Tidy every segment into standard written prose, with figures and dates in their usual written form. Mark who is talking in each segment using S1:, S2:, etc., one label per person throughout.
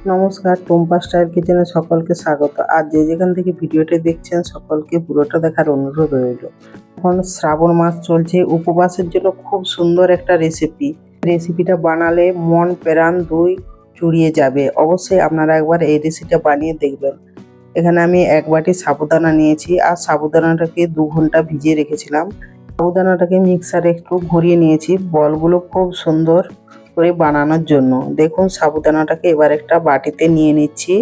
S1: নমস্কার, টুম্পা স্টাইল কিচেনে সকলকে স্বাগত। আর যে যেখান থেকে ভিডিওটি দেখছেন সকলকে পুরোটা দেখার অনুরোধ রইল। এখন শ্রাবণ মাস চলছে, উপবাসের জন্য খুব সুন্দর একটা রেসিপিটা বানালে মন প্রাণ দুই জুড়িয়ে যাবে। অবশ্যই আপনারা একবার এই রেসিপিটা বানিয়ে দেখবেন। এখানে আমি 1 বাটি সাবুদানা নিয়েছি আর সাবুদানাটাকে 2 ঘন্টা ভিজিয়ে রেখেছিলাম। সাবুদানাটাকে মিক্সারে একটু ঘুরিয়ে নিয়েছি বলগুলো খুব সুন্দর করে বানানোর জন্য। দেখুন সাবুদানাটাকে এবার একটা বাটিতে নিয়ে নিচ্ছি।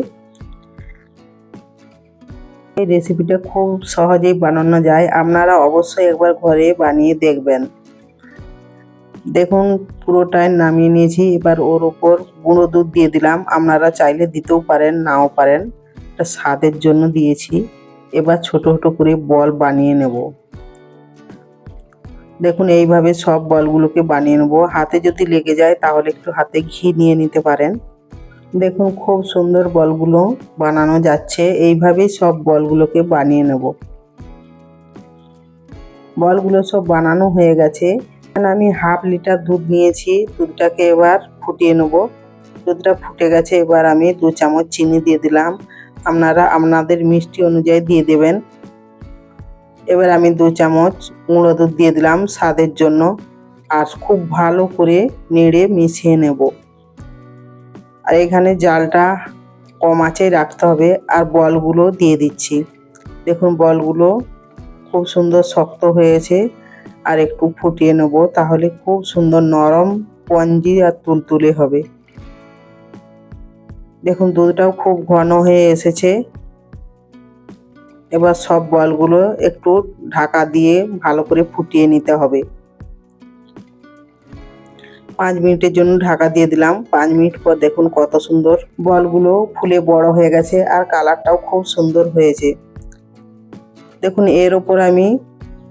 S1: এই রেসিপিটা খুব সহজেই বানানো যায়, আপনারা অবশ্যই একবার ঘরে বানিয়ে দেখবেন। দেখুন পুরোটাই নামিয়ে নিয়েছি। এবার ওর উপর গুঁড়ো দুধ দিয়ে দিলাম, আপনারা চাইলে দিতেও পারেন নাও পারেন, এটা স্বাদের জন্য দিয়েছি। এবার ছোট ছোট করে বল বানিয়ে নেব। দেখুন এইভাবে সব বলগুলোকে বানিয়ে নেব। হাতে যদি লেগে যায় তাহলে একটু হাতে ঘি নিয়ে নিতে পারেন। দেখুন খুব সুন্দর বলগুলো বানানো যাচ্ছে। এইভাবেই সব বলগুলোকে বানিয়ে নেব। বলগুলো সব বানানো হয়ে গেছে। এখানে আমি 1/2 লিটার দুধ নিয়েছি। দুধটাকে এবার ফুটিয়ে নেব। দুধটা ফুটে গেছে, এবার আমি 2 চামচ চিনি দিয়ে দিলাম। আপনারা আপনাদের মিষ্টি অনুযায়ী দিয়ে দেবেন। এবার আমি 2 চামচ গুঁড়ো দুধ দিয়ে দিলাম স্বাদের জন্য। আর খুব ভালো করে নেড়ে মিশিয়ে নেব। আর এখানে জালটা কম আঁচে রাখতে হবে। আর বলগুলো দিয়ে দিচ্ছি। দেখুন বলগুলো খুব সুন্দর শক্ত হয়েছে। আর একটু ফুটিয়ে নেব, তাহলে খুব সুন্দর নরম স্পঞ্জি আর তুলতুলে হবে। দেখুন দুধটাও খুব ঘন হয়ে এসেছে। এবার সব বলগুলো একটু ঢাকা দিয়ে ভালো করে ফুটিয়ে নিতে হবে। 5 মিনিটের জন্য ঢাকা দিয়ে দিলাম। 5 মিনিট পর দেখুন কত সুন্দর বলগুলো ফুলে বড় হয়ে গেছে আর কালারটাও খুব সুন্দর হয়েছে। দেখুন এর ওপর আমি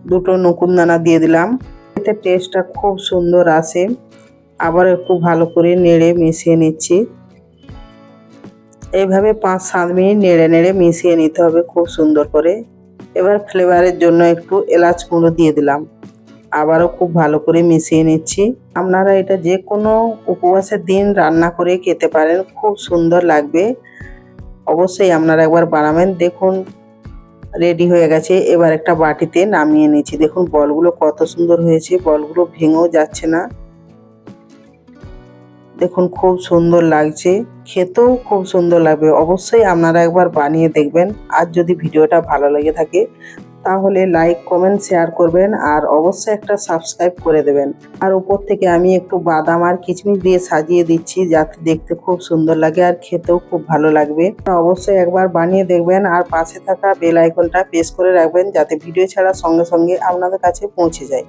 S1: 2টো নকুনদানা দিয়ে দিলাম, এতে টেস্টটা খুব সুন্দর আসে। আবার একটু ভালো করে নেড়ে মিশিয়ে নিচ্ছি। এইভাবে 5-7 মিনিট নেড়ে নেড়ে মিশিয়ে নিতে হবে খুব সুন্দর করে। এবার ফ্লেভারের জন্য একটু এলাচ গুঁড়ো দিয়ে দিলাম। আবারও খুব ভালো করে মিশিয়ে নিচ্ছি। আপনারা এটা যে কোনো উপবাসের দিন রান্না করে খেতে পারেন, খুব সুন্দর লাগবে। অবশ্যই আপনারা একবার বানাবেন। দেখুন রেডি হয়ে গেছে। এবার একটা বাটিতে নামিয়ে নিচ্ছি। দেখুন বলগুলো কত সুন্দর হয়েছে, বলগুলো ভেঙেও যাচ্ছে না। দেখুন খুব সুন্দর লাগছে, খেতেও খুব সুন্দর লাগবে। অবশ্যই আপনারা একবার বানিয়ে দেখবেন। আর যদি ভিডিওটা ভালো লেগে থাকে তাহলে লাইক কমেন্ট শেয়ার করবেন আর অবশ্যই একটা সাবস্ক্রাইব করে দেবেন। আর উপর থেকে আমি একটু বাদাম আর কিশমিশ দিয়ে সাজিয়ে দিচ্ছি, যাতে দেখতে খুব সুন্দর লাগে আর খেতেও খুব ভালো লাগবে। অবশ্যই একবার বানিয়ে দেখবেন আর পাশে থাকা বেল আইকনটা প্রেস করে রাখবেন, যাতে ভিডিও ছাড়ার সঙ্গে সঙ্গে আপনাদের কাছে পৌঁছে যায়।